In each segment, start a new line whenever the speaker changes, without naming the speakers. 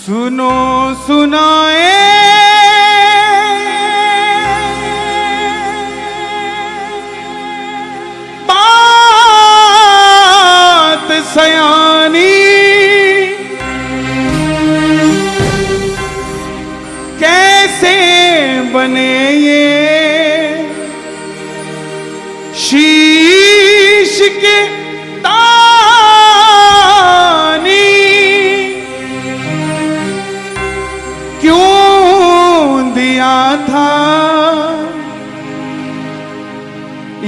सुनो सुनाए बात सयानी, कैसे बने ये शीश के तानी, क्यों दिया था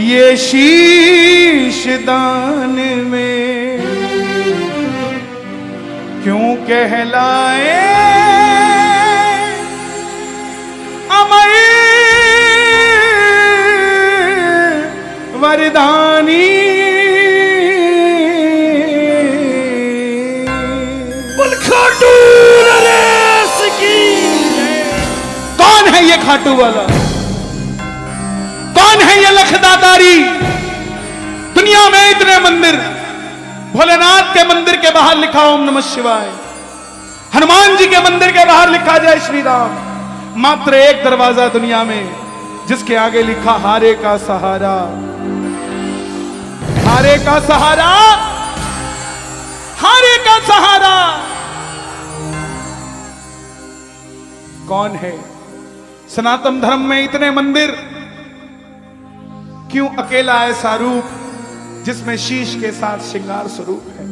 ये शीश दान में, क्यों कहलाए अमर वरदानी।
खाटू नरेश की।
कौन है ये खाटू वाला? कौन है ये लखदातारी? दुनिया में इतने मंदिर, भोलेनाथ के मंदिर के बाहर लिखा ओम नमः शिवाय, हनुमान जी के मंदिर के बाहर लिखा जय श्री राम। मात्र एक दरवाजा दुनिया में जिसके आगे लिखा हारे का सहारा, हारे का सहारा, हारे का सहारा। कौन है? सनातन धर्म में इतने मंदिर, क्यों अकेला ऐसा रूप जिसमें शीश के साथ श्रृंगार स्वरूप है?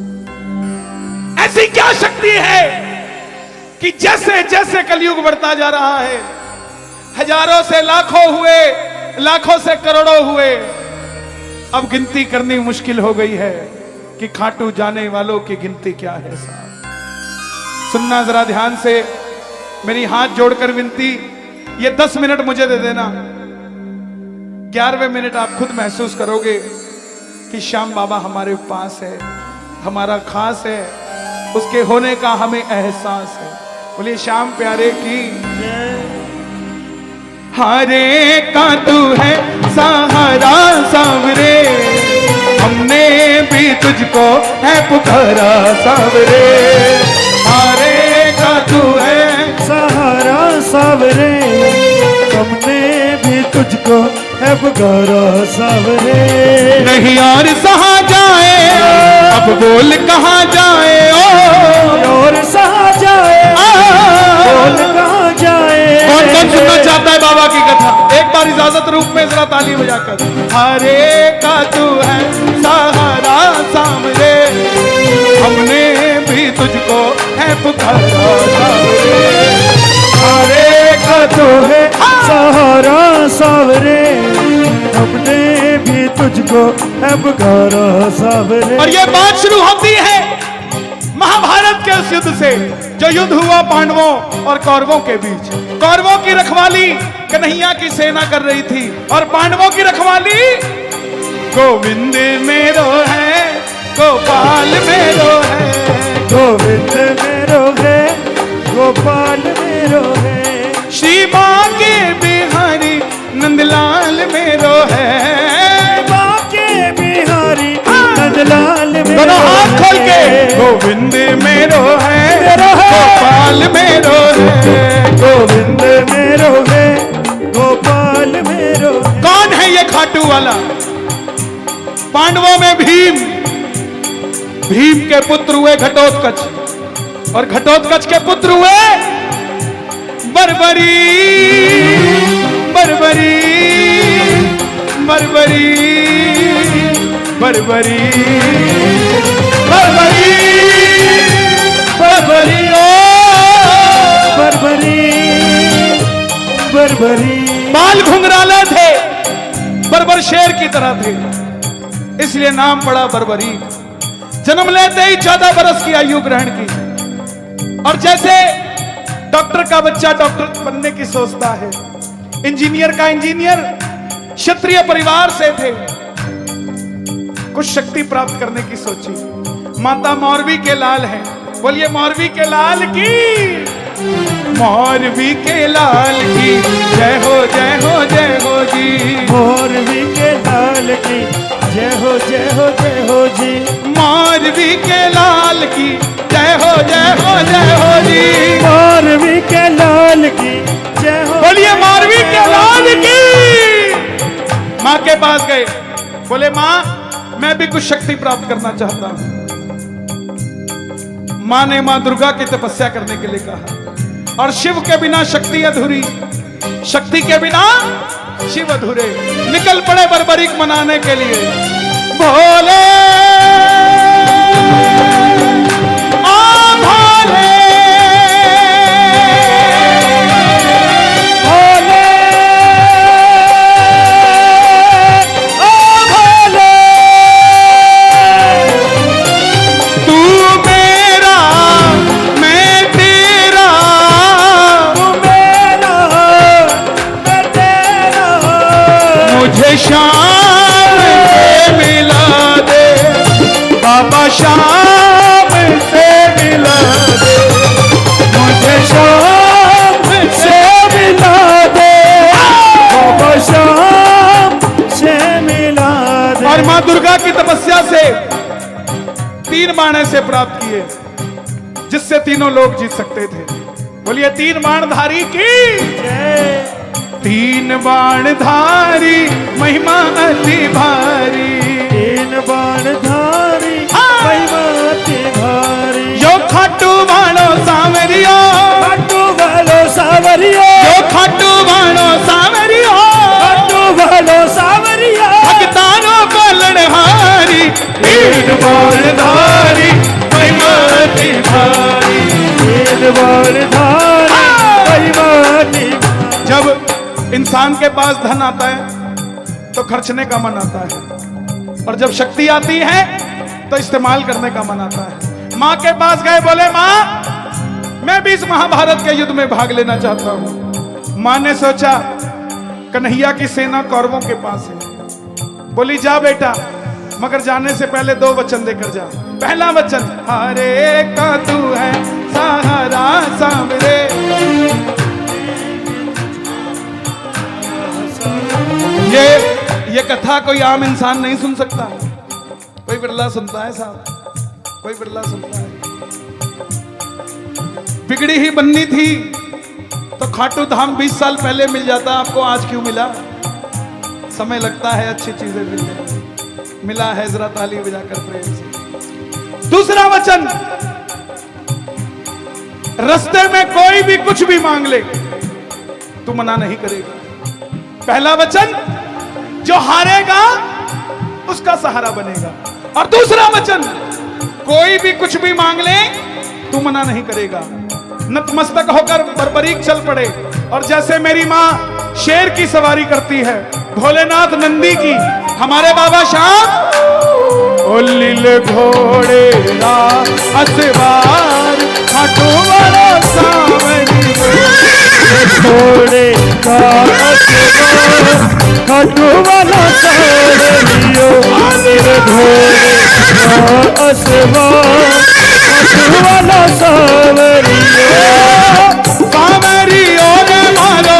ऐसी क्या शक्ति है कि जैसे जैसे कलयुग बढ़ता जा रहा है, हजारों से लाखों हुए, लाखों से करोड़ों हुए, अब गिनती करनी मुश्किल हो गई है कि खाटू जाने वालों की गिनती क्या है। साहब सुनना जरा ध्यान से, मेरी हाथ जोड़कर विनती, ये 10 मिनट मुझे दे देना। 11वें मिनट आप खुद महसूस करोगे कि श्याम बाबा हमारे पास है, हमारा खास है, उसके होने का हमें एहसास है। बोलिए श्याम प्यारे की। हारे का तू है सहारा सावरे, हमने भी तुझको है पुकारा सावरे। हारे का तू है
सहारा सावरे, हमने भी तुझको है पुकारा सावरे।
नहीं और सहा जाए, अब बोल कहाँ जाए, ओ
और सहा जाए, बोल कहाँ जाए।
कौन कौन सुनना चाहता है बाबा की कथा? एक बार इजाजत रूप में जरा ताली बजाकर। हरे का तू है सहारा सामने, हमने भी तुझको है पुकारा सामने।
हरे का तू है सहारा सावरे, हमने भी तुझको है पुकारा सावरे।
और ये बात शुरू होती है महाभारत के उस युद्ध से जो युद्ध हुआ पांडवों और कौरवों के बीच। कौरवों की रखवाली कन्हैया की सेना कर रही थी और पांडवों की रखवाली गोविंद मेरो है, गोपाल मेरो है।
गोविंद मेरो है, गोपाल मेरो है।
श्री बांके बिहारी नंदलाल मेरो है।
बांके बिहारी नंदलाल मेरो।
दोनों हाथ खोल के गोविंद मेरो है, गोपाल मेरो है।
गोविंद मेरो है, गोपाल मेरो है।
कौन है ये खाटू वाला? पांडवों में भीम, भीम के पुत्र हुए घटोत्कच, और घटोत्कच के पुत्र हुए बर्बरी, बर्बरी, बर्बरी, बर्बरी, बर्बरी, बर्बरी, ओ
बर्बरी, बर्बरी।
बाल घुंघराले थे, बर्बर शेर की तरह थे, इसलिए नाम पड़ा बर्बरी। जन्म लेते ही 14 बरस की आयु ग्रहण की, और जैसे डॉक्टर का बच्चा डॉक्टर बनने की सोचता है, इंजीनियर का इंजीनियर, क्षत्रिय परिवार से थे, कुछ शक्ति प्राप्त करने की सोची। माता मौरवी के लाल हैं, बोलिए मौरवी के लाल की। मौरवी के लाल की जय हो, जय हो, जय हो जी।
मौरवी के लाल की जय हो, जय हो, जय हो जी।
मौरवी के लाल की जय हो, जय हो, जय हो जी। पास गए, बोले मां मैं भी कुछ शक्ति प्राप्त करना चाहता हूं। मां ने मां दुर्गा की तपस्या करने के लिए कहा, और शिव के बिना शक्ति अधूरी, शक्ति के बिना शिव अधूरे। निकल पड़े बर्बरीक मनाने के लिए। भोले शाम से मिला दे बाबा, शाम से मिला दे मुझे, शाम से मिला दे बाबा, शाम से मिला दे। और मां दुर्गा की तपस्या से 3 बाण ऐसे प्राप्त किए जिससे तीनों लोग जीत सकते थे। बोलिए 3 बाणधारी की जय। 3 बाणधारी महिमा अति भारी,
3 बाणधारी महिमा अति भारी।
जो खाटू बाणो सावरियो,
खाटू वालो सावरियो,
जो खाटू बाणो सावरियो,
खाटू वालो सावरियो,
भक्तानो को लड़हारी। 3 बाणधारी महिमा अति भारी,
3 बाणधारी महिमा अति भारी।
जब इंसान के पास धन आता है तो खर्चने का मन आता है, और जब शक्ति आती है तो इस्तेमाल करने का मन आता है। मां के पास गए, बोले मां मैं भी इस महाभारत के युद्ध में भाग लेना चाहता हूं। मां ने सोचा कन्हैया की सेना कौरवों के पास है। बोली जा बेटा, मगर जाने से पहले 2 वचन देकर जा। पहला वचन, हरे का तू है सहारा सामरे। ये कथा कोई आम इंसान नहीं सुन सकता, कोई बिरला सुनता है साहब, कोई बिरला सुनता है। बिगड़ी ही बननी थी तो खाटू धाम 20 साल पहले मिल जाता, आपको आज क्यों मिला? समय लगता है अच्छी चीजें मिलने में। मिला है, जरा ताली बजाकर प्रेम से। दूसरा वचन, रास्ते में कोई भी कुछ भी मांग ले तू मना नहीं करेगा। पहला वचन, जो हारेगा उसका सहारा बनेगा। और दूसरा वचन, कोई भी कुछ भी मांग ले तू मना नहीं करेगा। नतमस्तक होकर बर्बरीक चल पड़े, और जैसे मेरी मां शेर की सवारी करती है, भोलेनाथ नंदी की, हमारे बाबा श्याम ओ लील घोड़े रा असवार खाटू वाला सावरी
घोड़े का असवार खाटू वाला सावरियो, घोड़े का असवार खाटू वाला सावरियो।
सावरियो रे मारो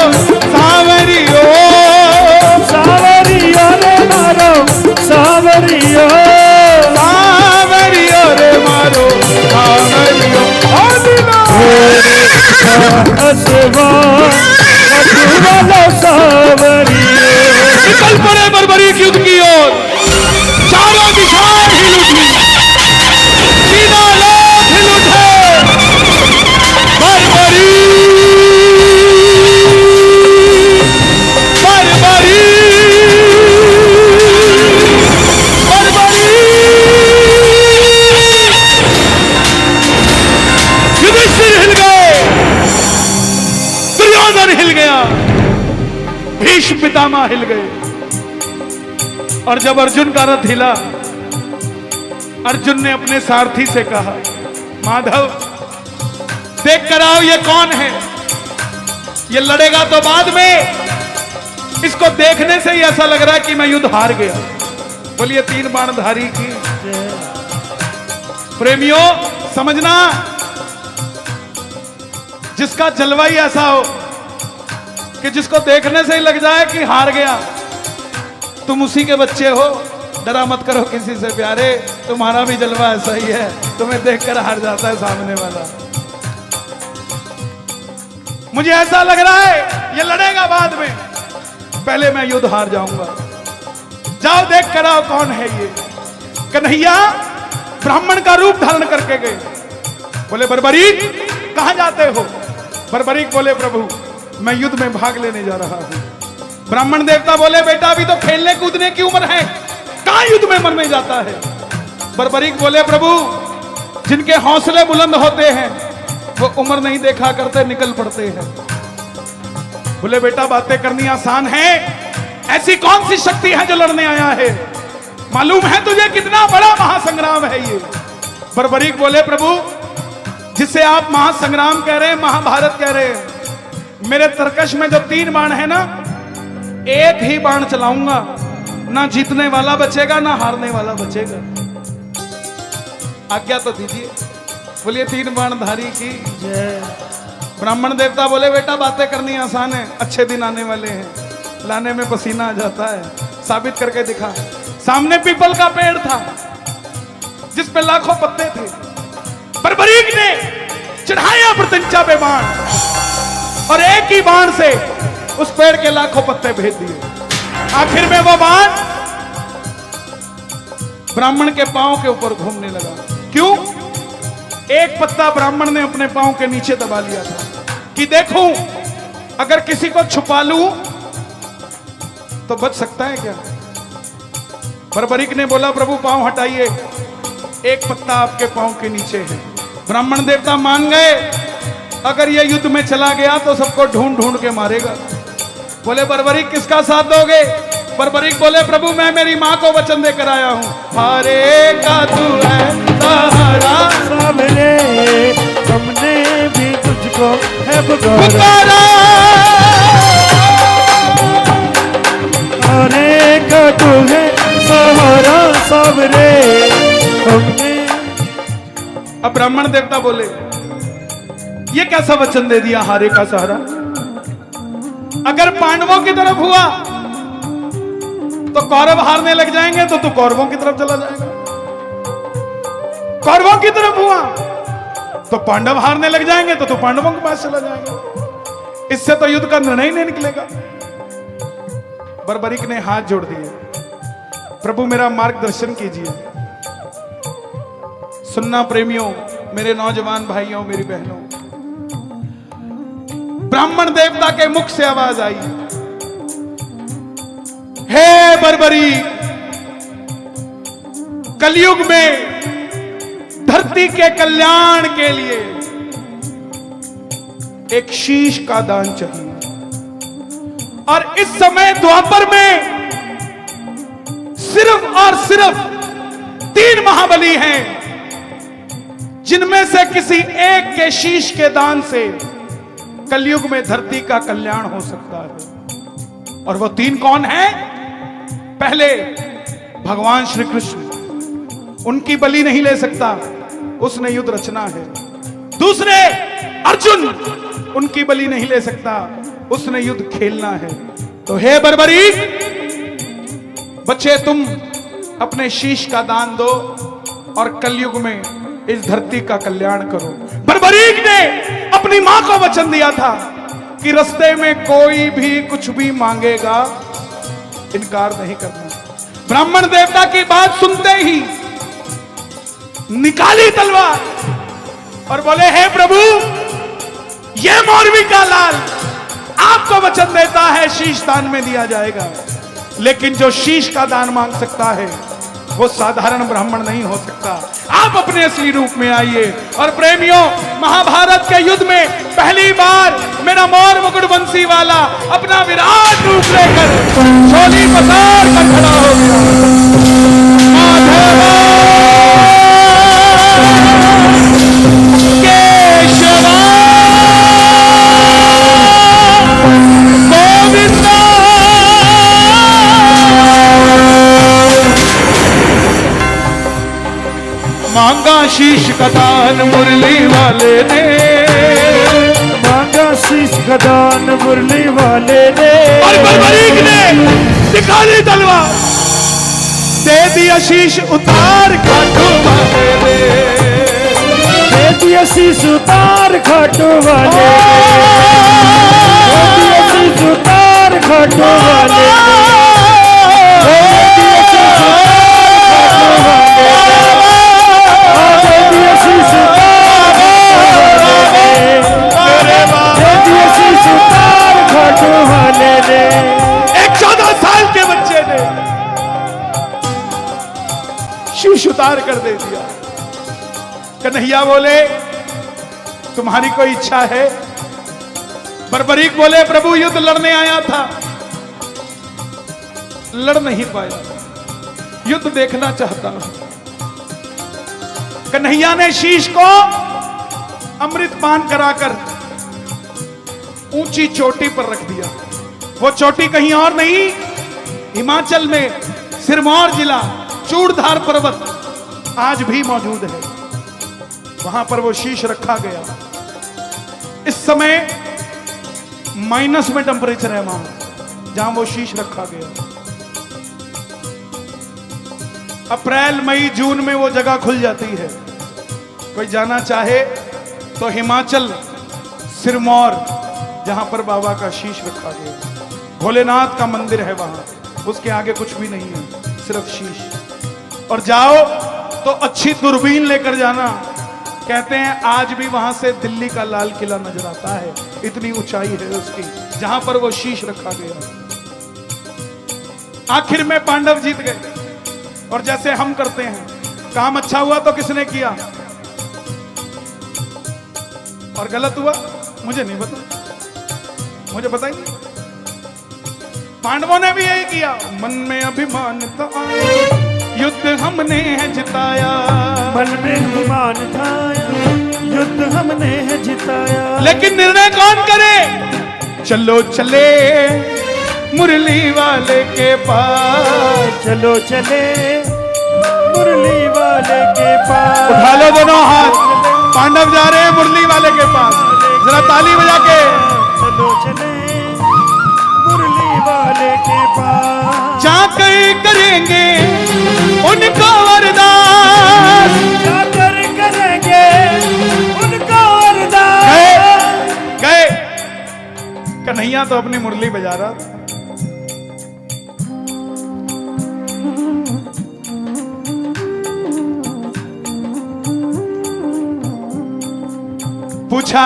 सावरियो,
सावरियो रे मारो सावरियो,
सावरियो रे मारो सावरियो।
घोड़े का असवार खाटू वाला सावरियो।
निकल पड़े बर्बरीक युद्ध की ओर, चारों दिशाएं हिल उठी, तीनों लोग हिल उठे। बर्बरी बर्बरी बर्बरी, युधिष्ठिर हिल गए, दुर्योधन हिल गया, भीष्म पितामह हिल गए। और जब अर्जुन का रथ हिला, अर्जुन ने अपने सारथी से कहा, माधव देख कर आओ ये कौन है, ये लड़ेगा तो बाद में, इसको देखने से ही ऐसा लग रहा है कि मैं युद्ध हार गया। बोलिए 3 बाणधारी की प्रेमियों, समझना जिसका जलवाई ऐसा हो कि जिसको देखने से ही लग जाए कि हार गया, तुम उसी के बच्चे हो। डरा मत करो किसी से प्यारे, तुम्हारा भी जलवा ऐसा ही है, तुम्हें देखकर हार जाता है सामने वाला। मुझे ऐसा लग रहा है ये लड़ेगा बाद में, पहले मैं युद्ध हार जाऊंगा। जाओ देख कर आओ कौन है ये। कन्हैया ब्राह्मण का रूप धारण करके गए। बोले बर्बरीक कहां जाते हो? बर्बरीक बोले प्रभु मैं युद्ध में भाग लेने जा रहा हूं। ब्राह्मण देवता बोले बेटा अभी तो खेलने कूदने की उम्र है, कहां युद्ध में मरने जाता है? बर्बरीक बोले प्रभु जिनके हौसले बुलंद होते हैं वो उम्र नहीं देखा करते, निकल पड़ते हैं। बोले बेटा बातें करनी आसान है, ऐसी कौन सी शक्ति है जो लड़ने आया है? मालूम है तुझे कितना बड़ा महासंग्राम है ये? बर्बरीक बोले प्रभु जिसे आप महासंग्राम कह रहे हैं, महाभारत कह रहे हैं, मेरे तरकश में जो 3 बाण है ना, एक ही बाण चलाऊंगा, ना जीतने वाला बचेगा ना हारने वाला बचेगा। आज्ञा तो दीजिए। बोलिए 3 बाण धारी की जय। ब्राह्मण देवता बोले बेटा बातें करनी आसान है, अच्छे दिन आने वाले हैं, लाने में पसीना आ जाता है, साबित करके दिखा। सामने पीपल का पेड़ था जिस पे लाखों पत्ते थे। बर्बरीक ने चढ़ाया प्रत्यंचा पे बाण और एक ही बाण से उस पेड़ के लाखों पत्ते भेज दिए। आखिर में वो बाण ब्राह्मण के पांव के ऊपर घूमने लगा। क्यों? एक पत्ता ब्राह्मण ने अपने पांव के नीचे दबा लिया था कि देखूं अगर किसी को छुपा लूं तो बच सकता है क्या? बर्बरीक ने बोला प्रभु पांव हटाइए, एक पत्ता आपके पांव के नीचे है। ब्राह्मण देवता मान गए, अगर ये युद्ध में चला गया तो सबको ढूंढ ढूंढ के मारेगा। बोले बर्बरीक किसका साथ दोगे? बर्बरीक बोले प्रभु मैं मेरी मां को वचन देकर आया हूं, हारे का तू है सहारा,
सामने हमने भी तुझको है पुकारा, हारे का तू है सहारा, सामने हमने।
अब ब्राह्मण देवता बोले ये कैसा वचन दे दिया, हारे का सहारा? अगर पांडवों की तरफ हुआ तो कौरव हारने लग जाएंगे तो तू कौरवों की तरफ चला जाएगा, कौरवों की तरफ हुआ तो पांडव हारने लग जाएंगे तो तू पांडवों के पास चला जाएगा। इससे तो युद्ध का निर्णय ही नहीं निकलेगा। बर्बरीक ने हाथ जोड़ दिए, प्रभु मेरा मार्गदर्शन कीजिए। सुनना प्रेमियों, मेरे नौजवान भाइयों, मेरी बहनों, ब्राह्मण देवता के मुख से आवाज आई, हे बर्बरीक, कलयुग में धरती के कल्याण के लिए एक शीश का दान चाहिए। और इस समय द्वापर में सिर्फ और सिर्फ 3 महाबली हैं जिनमें से किसी एक के शीश के दान से कलयुग में धरती का कल्याण हो सकता है। और वो 3 कौन हैं? पहले भगवान श्री कृष्ण, उनकी बलि नहीं ले सकता, उसने युद्ध रचना है। दूसरे अर्जुन, उनकी बलि नहीं ले सकता, उसने युद्ध खेलना है। तो हे बर्बरीक, बच्चे तुम अपने शीश का दान दो और कलयुग में इस धरती का कल्याण करो। बर्बरीक ने अपनी मां को वचन दिया था कि रास्ते में कोई भी कुछ भी मांगेगा इनकार नहीं करना। ब्राह्मण देवता की बात सुनते ही निकाली तलवार और बोले हे प्रभु, ये मौरवी का लाल आपको वचन देता है शीश दान में दिया जाएगा, लेकिन जो शीश का दान मांग सकता है वो साधारण ब्राह्मण नहीं हो सकता। आप अपने असली रूप में आइए। और प्रेमियों, महाभारत के युद्ध में पहली बार मेरा मोर मुकुट बंसी वाला अपना विराट रूप लेकर झोली पसार कर खड़ा हो गया। केशवा गोविंदा मांगा शीश का दान मुरली वाले ने,
मांगा शीश का दान मुरली वाले ने।
और बर्बरीक ने निकाली तलवार, दे दिया शीश उतार खाटू वाले ने,
दे दिया शीश उतार खाटू वाले, दे दिया शीश उतार खाटू वाले, दे दिया
कन्हैया बोले तुम्हारी कोई इच्छा है? बर्बरीक बोले प्रभु युद्ध लड़ने आया था, लड़ नहीं पाया, युद्ध देखना चाहता हूं। कन्हैया ने शीश को अमृत पान कराकर ऊंची चोटी पर रख दिया। वो चोटी कहीं और नहीं, हिमाचल में सिरमौर जिला चूड़धार पर्वत आज भी मौजूद है, वहां पर वो शीश रखा गया। इस समय माइनस में टेंपरेचर है वहां जहां वो शीश रखा गया। अप्रैल मई जून में वो जगह खुल जाती है। कोई जाना चाहे तो हिमाचल सिरमौर जहां पर बाबा का शीश रखा गया, भोलेनाथ का मंदिर है वहां, उसके आगे कुछ भी नहीं है, सिर्फ शीश। और जाओ तो अच्छी दूरबीन लेकर जाना, कहते हैं आज भी वहां से दिल्ली का लाल किला नजर आता है, इतनी ऊंचाई है उसकी, जहां पर वो शीश रखा गया। आखिर में पांडव जीत गए। और जैसे हम करते हैं, काम अच्छा हुआ तो किसने किया और गलत हुआ मुझे नहीं पता, मुझे बताइए। पांडवों ने भी यही किया, मन में अभिमान था, युद्ध हमने है जिताया,
मन में अभिमान था, युद्ध हमने है जिताया।
लेकिन निर्णय कौन करे? चलो चले मुरली वाले के पास,
चलो चले मुरली वाले के पास।
उठा लो दोनों हाथ, पांडव जा रहे हैं मुरली वाले के पास, जरा ताली बजा के।
चलो चले मुरली वाले के पास,
जाकर करेंगे उनको वरदान,
जाकर करेंगे उनको वरदान।
गए कन्हैया तो अपनी मुरली बजा रहा था। पूछा,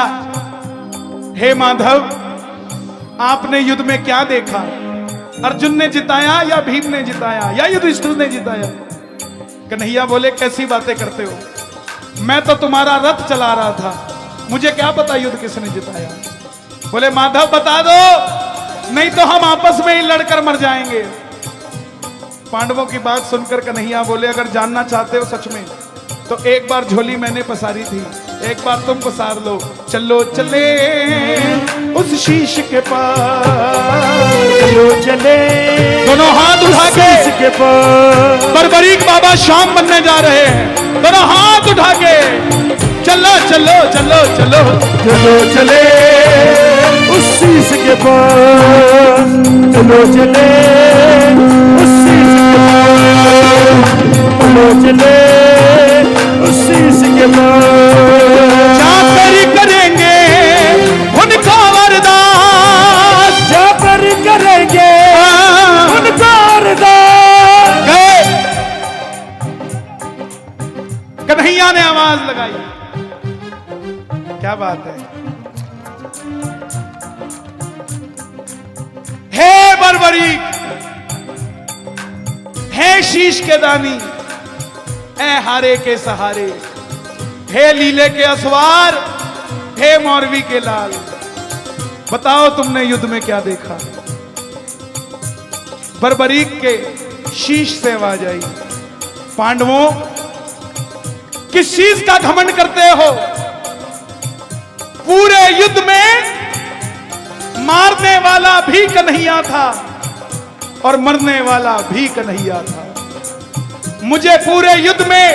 हे माधव आपने युद्ध में क्या देखा? अर्जुन ने जिताया या भीम ने जिताया या युधिष्ठिर ने जिताया? कन्हैया बोले कैसी बातें करते हो, मैं तो तुम्हारा रथ चला रहा था, मुझे क्या पता युद्ध किसने जिताया। बोले माधव बता दो, नहीं तो हम आपस में ही लड़कर मर जाएंगे। पांडवों की बात सुनकर कन्हैया बोले अगर जानना चाहते हो सच में तो एक बार झोली मैंने पसारी थी, एक बार तुम पसार लो। चलो चले उस शीश के पास,
चलो चले
दोनों हाथ उठा
शीश के पास।
बर्बरीक बाबा शाम बनने जा रहे हैं, दोनों हाथ उठा के चलो चलो चलो चलो
चलो चले उस शीश के पास, चलो चले उस शीश के पास, चलो चले उस शीश के पास।
जाकर करेंगे उनका वरदान,
जाकर करेंगे उनका वरदान।
गए कन्हैया ने आवाज लगाई, क्या बात है। हे बर्बरीक, हे शीश के दानी, हे हारे के सहारे, हे लीले के असवार, हे मौरवी के लाल, बताओ तुमने युद्ध में क्या देखा? बर्बरीक के शीश से आवाज आई, पांडवों किस चीज का घमंड करते हो? पूरे युद्ध में मारने वाला भी कन्हैया था और मरने वाला भी कन्हैया था। मुझे पूरे युद्ध में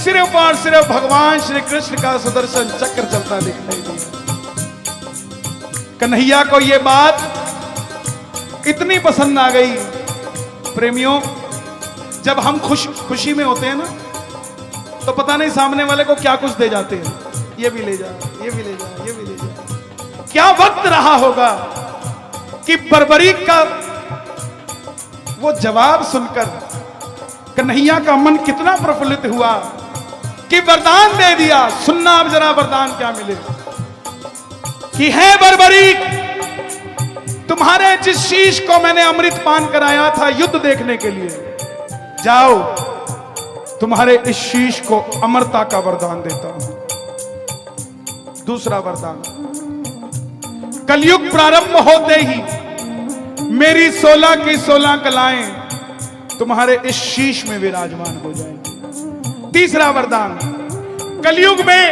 सिर्फ और सिर्फ भगवान श्री कृष्ण का सुदर्शन चक्र चलता दिखाई दिया। कन्हैया को यह बात इतनी पसंद आ गई। प्रेमियों, जब हम खुशी में होते हैं ना, तो पता नहीं सामने वाले को क्या कुछ दे जाते हैं, ये भी ले जा, ये भी ले जा, ये भी ले जा। क्या वक्त रहा होगा कि बर्बरीक का वो जवाब सुनकर कन्हैया का मन कितना प्रफुल्लित हुआ कि वरदान दे दिया। सुनना अब जरा वरदान क्या मिले कि है बर्बरीक, तुम्हारे जिस शीश को मैंने अमृत पान कराया था युद्ध देखने के लिए, जाओ तुम्हारे इस शीश को अमरता का वरदान देता हूं। दूसरा वरदान, कलयुग प्रारंभ होते ही मेरी 16 की 16 कलाएं तुम्हारे इस शीश में विराजमान हो जाएंगी। तीसरा वरदान, कलयुग में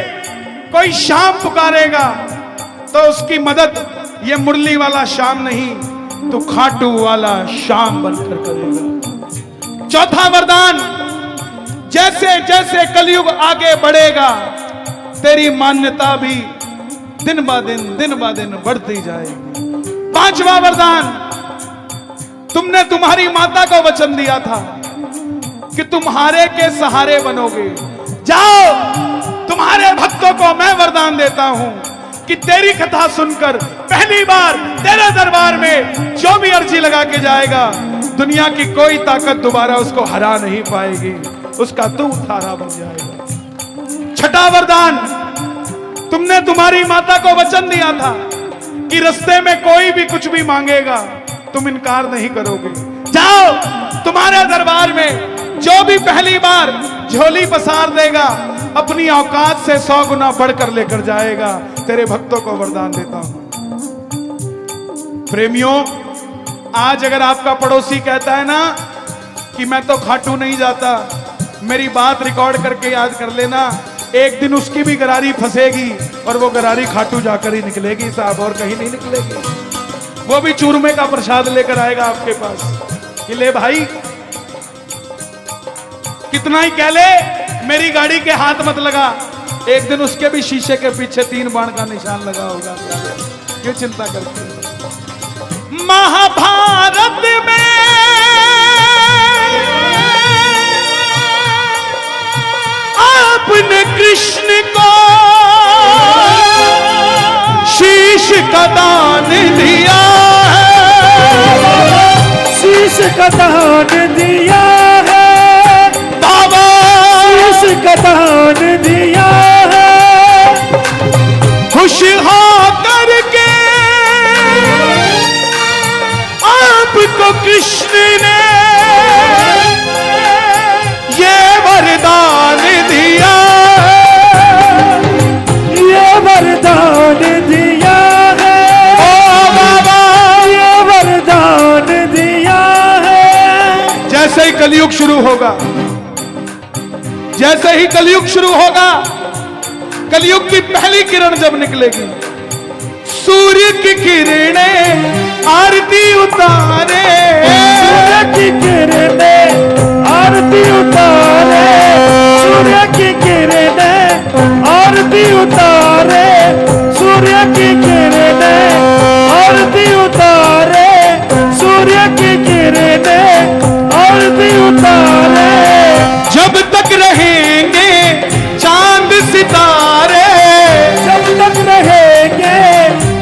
कोई श्याम पुकारेगा तो उसकी मदद ये मुरली वाला श्याम नहीं, तो खाटू वाला श्याम बनकर करेगा। चौथा वरदान, जैसे जैसे कलयुग आगे बढ़ेगा तेरी मान्यता भी दिन ब दिन बढ़ती जाएगी। पांचवा वरदान, तुमने तुम्हारी माता को वचन दिया था कि तुम्हारे के सहारे बनोगे। जाओ, तुम्हारे भक्तों को मैं वरदान देता हूं कि तेरी कथा सुनकर पहली बार तेरे दरबार में जो भी अर्जी लगा के जाएगा, दुनिया की कोई ताकत दोबारा उसको हरा नहीं पाएगी, उसका तू थारा बन जाएगा। छठा वरदान, तुमने तुम्हारी माता को वचन दिया था कि रास्ते में कोई भी कुछ भी मांगेगा तुम इनकार नहीं करोगे। जाओ, तुम्हारे दरबार में जो भी पहली बार झोली पसार देगा अपनी औकात से 100 गुना बढ़कर लेकर जाएगा। तेरे भक्तों को वरदान देता हूं। प्रेमियों, आज अगर आपका पड़ोसी कहता है ना कि मैं तो खाटू नहीं जाता, मेरी बात रिकॉर्ड करके याद कर लेना, एक दिन उसकी भी गरारी फंसेगी और वो गरारी खाटू जाकर ही निकलेगी साहब, और कहीं नहीं निकलेगी। वो भी चूरमे का प्रसाद लेकर आएगा आपके पास कि ले भाई, कितना ही कह ले मेरी गाड़ी के हाथ मत लगा, एक दिन उसके भी शीशे के पीछे 3 बाण का निशान लगा होगा। क्यों चिंता करते हैं? महाभारत में आपने कृष्ण को शीश का दान दिया है,
शीश का दान दिया है
बाबा,
शीश का दान दिया है।
खुश हो करके आपको कृष्ण ने ये वरदान दिया है,
ये वरदान दिया है
ओ बाबा,
ये वरदान दिया है।
जैसे ही कलयुग शुरू होगा, जैसे ही कलयुग शुरू होगा, कलयुग की पहली किरण जब निकलेगी, सूर्य की किरणें आरती उतारे,
सूर्य की किरणें आरती उतारे, सूर्य की किरणें आरती उतारे, सूर्य की किरणें आरती उतारे, सूर्य की किरणें आरती उतारे।
जब तक रहेंगे चांद सितारे,
जब तक रहेंगे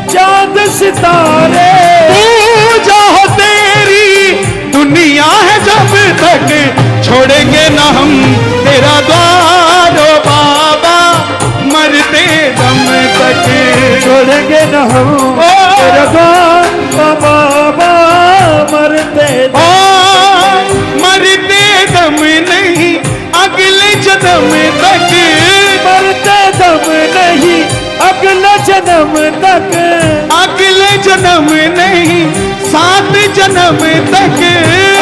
चांद सितारे,
पूजा हो तेरी दुनिया है जब तक, छोड़ेंगे ना हम तेरा द्वार ओ बाबा, मरते दम तक
छोड़ेंगे न हम तेरा द्वार ओ बाबा, मरते
ओ मरते दम नहीं अगले जन्म तक,
मरते दम नहीं अगले जन्म तक,
अगले जन्म नहीं 7 जन्म तक,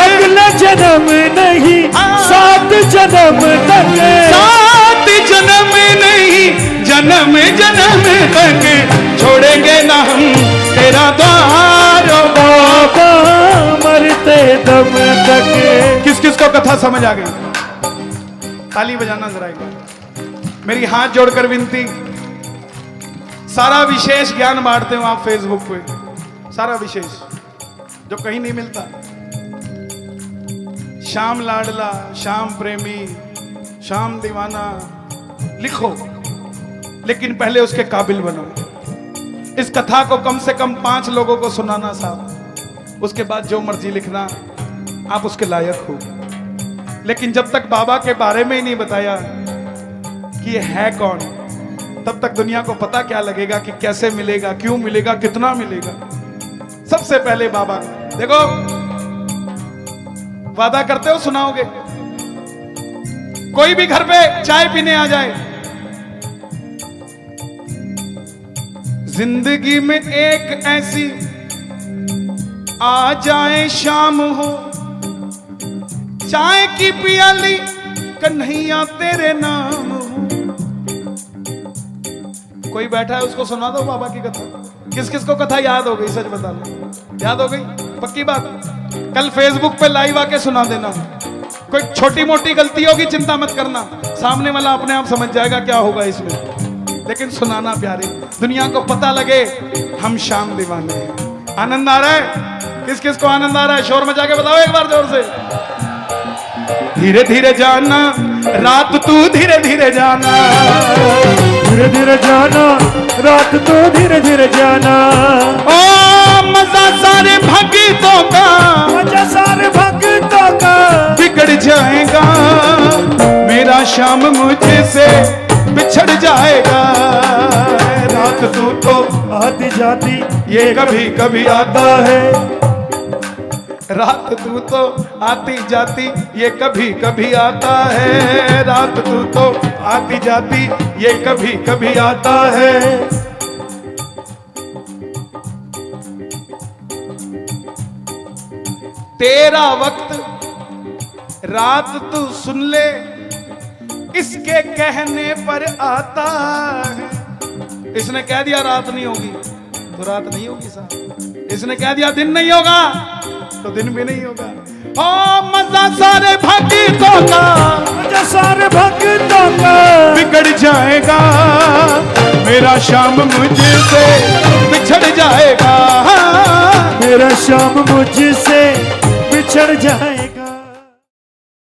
अगले जन्म नहीं 7 जन्म तक,
7 जन्म नहीं जन्म जन्म तक, छोड़ेंगे ना हम तेरा द्वार ओ
बाबा, मरते दम तक।
किस किस को कथा समझ आ गई? ताली बजाना जरा एक बार। मेरी हाथ जोड़कर विनती, सारा विशेष ज्ञान बांटते हो आप फेसबुक पे, सारा विशेष जो कहीं नहीं मिलता। श्याम लाडला, श्याम प्रेमी, श्याम दीवाना लिखो, लेकिन पहले उसके काबिल बनो। इस कथा को कम से कम 5 लोगों को सुनाना साहब, उसके बाद जो मर्जी लिखना, आप उसके लायक हो। लेकिन जब तक बाबा के बारे में ही नहीं बताया कि ये है कौन, तब तक दुनिया को पता क्या लगेगा कि कैसे मिलेगा, क्यों मिलेगा, कितना मिलेगा। सबसे पहले बाबा, देखो वादा करते हो सुनाओगे, कोई भी घर पे चाय पीने आ जाए, जिंदगी में एक ऐसी आ जाए शाम हो, चाय की पियाली कन्हैया तेरे नाम हो। कोई बैठा है उसको सुना दो बाबा की कथा। किस किस को कथा याद हो गई? सच बता लो, याद हो गई? पक्की बात। कल फेसबुक पे लाइव आके सुना देना। कोई छोटी मोटी गलती होगी चिंता मत करना, सामने वाला अपने आप समझ जाएगा क्या होगा इसमें। लेकिन सुनाना प्यारे, दुनिया को पता लगे हम शाम दीवाने हैं। आनंद आ रहा है? किस किस को आनंद आ रहा है? शोर मचा के बताओ एक बार जोर से। धीरे धीरे जाना रात तू, धीरे धीरे जाना,
धीरे धीरे जाना रात तू, धीरे धीरे जाना।
ओ मजा सारे भक्तों का,
मजा सारे भक्तों का
बिगड़ जाएगा, मेरा शाम मुझसे बिछड़ जाएगा। रात तू तो
आती जाती
ये कभी कभी आता है, रात तू तो आती जाती ये कभी कभी आता है। रात तू तो आती जाती ये कभी कभी आता है। तेरा वक्त रात तू सुन ले, इसके कहने पर आता है। इसने कह दिया रात नहीं होगी तो रात नहीं होगी साहब, इसने कह दिया दिन नहीं होगा तो दिन भी नहीं होगा। ओ मजा सारे भक्तों का,
मजा सारे भक्तों का
बिगड़ जाएगा, मेरा शाम मुझसे बिछड़ जाएगा,
मेरा शाम मुझसे बिछड़ जाए।